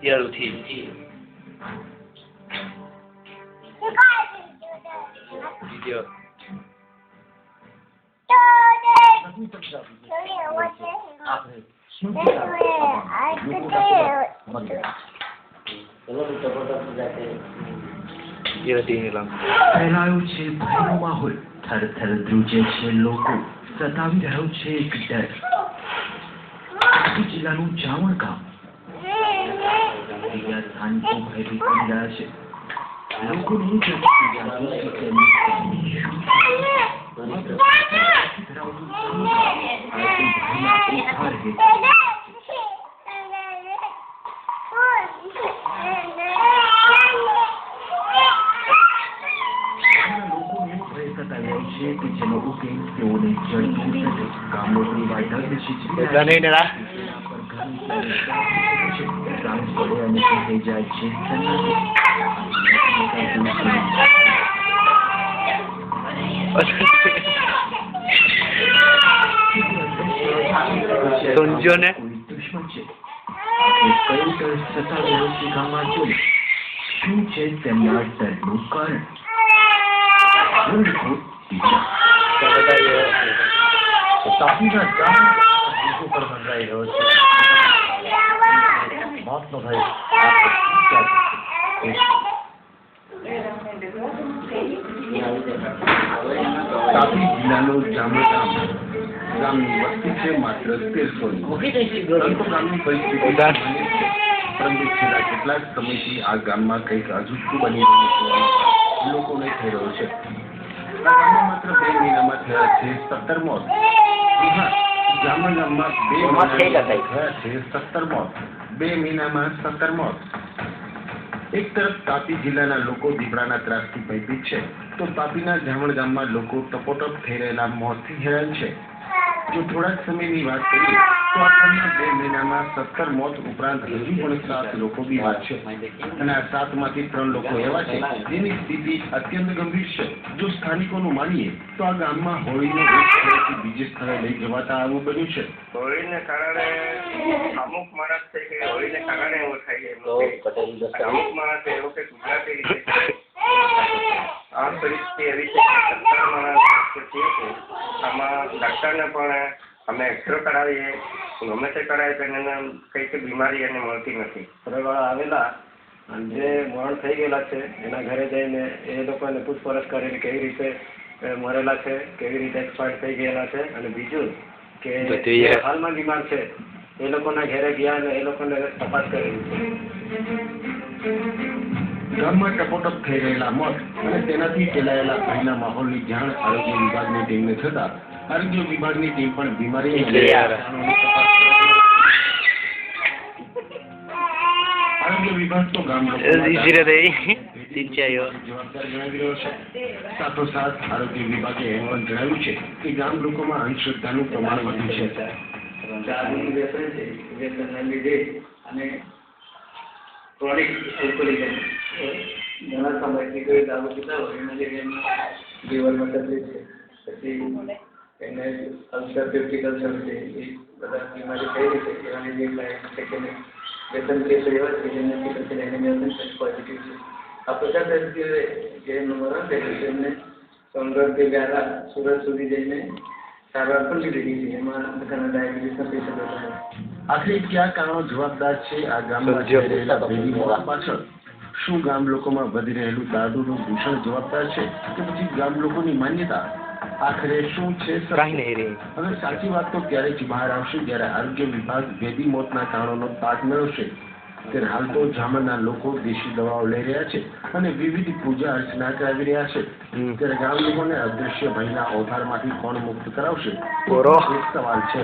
દિયાળુથી video ફેલાયો છે ભયનો માહોલ, થરથર ધ્રુજે છે લોકો, સતાવી રહ્યો છે એક ડર. જિલ્લાનું જામણ ગામ સ્થાનિકો ભયભીત બની રહ્યા છે. લોકોની જેનો ઉકેલ તેઓને જડતું થશે. ગામ લોકોની વાયદા થઈ જાય છે. સમજો ને દુશ્મન છે. કઈ ડર સતાવી રહ્યો છે ગામમાં? જો શું છે તેમના ડરનું કારણ? તાપીના ગામ પર બંધાઈ રહ્યો છે. મોતનો ભય. તાપી જિલ્લાનું જામણ ગામની વસ્તી છે માત્ર 1300. ગામની પરિસ્થિતિ પરંતુ છેલ્લા કેટલાક સમયથી આ ગામમાં કંઈક અજુગતું બની રહ્યું છે. લોકોને થઈ રહ્યો છે. માત્ર 2 મહિનામાં થયા છે 17 મોત. જામણ ગામમાં 2 મહિનામાં થયા છે 17 મોત. 2 મહિનામાં 17 મોત. એક તરફ તાપી જિલ્લાના લોકો દીપડાના ત્રાસથી ભયભીત છે, તો તાપીના જામણ ગામમાં લોકો ટપોટપ થઈ રહેલા મોતથી હેરાન છે. જો થોડાક સમયની વાત કરીએ તો આખરના 2 મહિનામાં 17 મોત ઉપરાંત હજુ પણ 7 લોકો બીમાર છે. અને આ 7માંથી 3 લોકો એવા છે જેની સ્થિતિ અત્યંત ગંભીર છે. જો સ્થાનિકોનું માનીએ તો આ ગામમાં હોળીને એક સ્થળેથી બીજે સ્થળે લઈ જવાતા આવું બન્યું છે. હોળીને કારણે અમુક માણસ છે કે હોળીને કારણે એવો થાય છે. અમુક માણસ એવો કે ગુજરાતી રીતે આ પરિસ્થિતિ એવી છે કે 17 માણસ આમાં ડાક્ટરને પણ અમે એક્સરે કરાવીએ, ગમે તે કરાવીએ પણ એને કંઈક બીમારી એને મળતી નથી. ઘરવાળા આવેલા અને જે મરણ થઈ ગયેલા છે એના ઘરે જઈને એ લોકોને પૂછપરછ કરેલી કેવી રીતે મરેલા છે, કેવી રીતે એક્સપાયર થઈ ગયેલા છે. અને બીજું કે હાલમાં બીમાર છે એ લોકોના ઘરે ગયા અને એ લોકોને તપાસ કરેલી છે. ગામમાં ટપોટપ થઈ રહેલા મોત અને તેનાથી ફેલાયેલા ભયના માહોલની જાણ આરોગ્ય વિભાગની ટીમને થતા આરોગ્ય વિભાગની ટીમ પણ બીમારી આરોગ્ય વિભાગ તો ગામ જવાબદાર ગણાવી રહ્યો છે. સાથોસાથ આરોગ્ય વિભાગે એમ પણ જણાવ્યું છે કે ગામ લોકોમાં અંધશ્રદ્ધાનું પ્રમાણ વધ્યું છે. ક્રોનિક એલ્કોહોલિઝમ ઘણા સમયથી કોઈ દારૂ પીતા હોય એના લીધે લીવરમાં તકલીફ છે, પછી એને અલ્સર પેપ્ટિક અલ્સર છે, એ બધા બીમારી થઈ રહી છે. એના લીધે વ્યસન કેસ એવા છે જેનાથી પછી એને વ્યસન પોઝિટિવ છે. આ 50 દર્દીઓએ જે મરણ થયેલું છે એમને સોનગઢથી વ્યારા સુરત સુધી જઈને સારવાર પણ લીધી છે. એમાં બધાના ડાયાબિટીસના પેશન્ટ હતા. આખરે કયા કારણો જવાબદાર છે આ ગામમાં થઈ રહેલા ભયની મોત પાછળ? શું ગામ લોકોમાં વધી રહેલું દારૂનું દૂષણ જવાબદાર છે કે પછી ગામ લોકોની માન્યતા? આખરે શું છે? હવે સાચી વાત તો ત્યારે જ બહાર આવશે જ્યારે આરોગ્ય વિભાગ ભેદી મોતના કારણોનો તાગ મેળવશે. ત્યારે હાલ તો જામણના લોકો દેશી દવાઓ લઈ રહ્યા છે અને વિવિધ પૂજા અર્ચના કરાવી રહ્યા છે. ત્યારે ગામ લોકોને અદૃશ્ય ભયના ઓથારમાંથી કોણ મુક્ત કરાવશે એક સવાલ છે.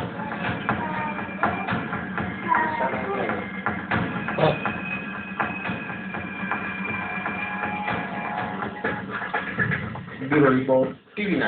Bureau Report, TV9.